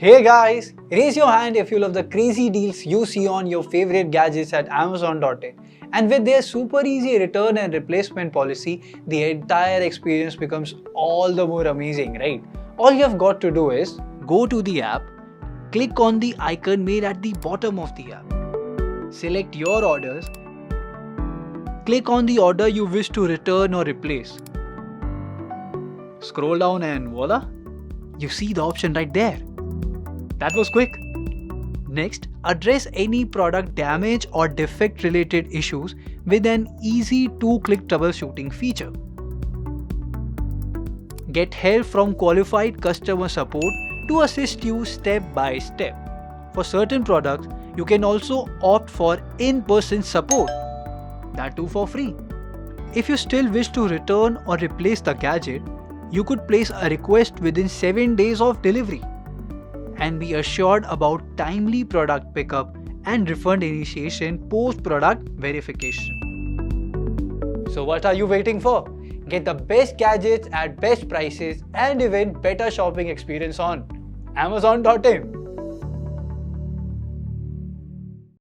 Hey guys, raise your hand if you love the crazy deals you see on your favorite gadgets at Amazon.in. And with their super easy return and replacement policy, the entire experience becomes all the more amazing, right? All you have got to do is go to the app, click on the icon made at the bottom of the app, select your orders, click on the order you wish to return or replace. Scroll down and voila, you see the option right there. That was quick. Next, address any product damage or defect related issues with an easy 2-click troubleshooting feature. Get help from qualified customer support to assist you step by step. For certain products, you can also opt for in-person support, that too for free. If you still wish to return or replace the gadget, you could place a request within 7 days of delivery and be assured about timely product pickup and refund initiation post-product verification. So what are you waiting for? Get the best gadgets at best prices and even better shopping experience on Amazon.in.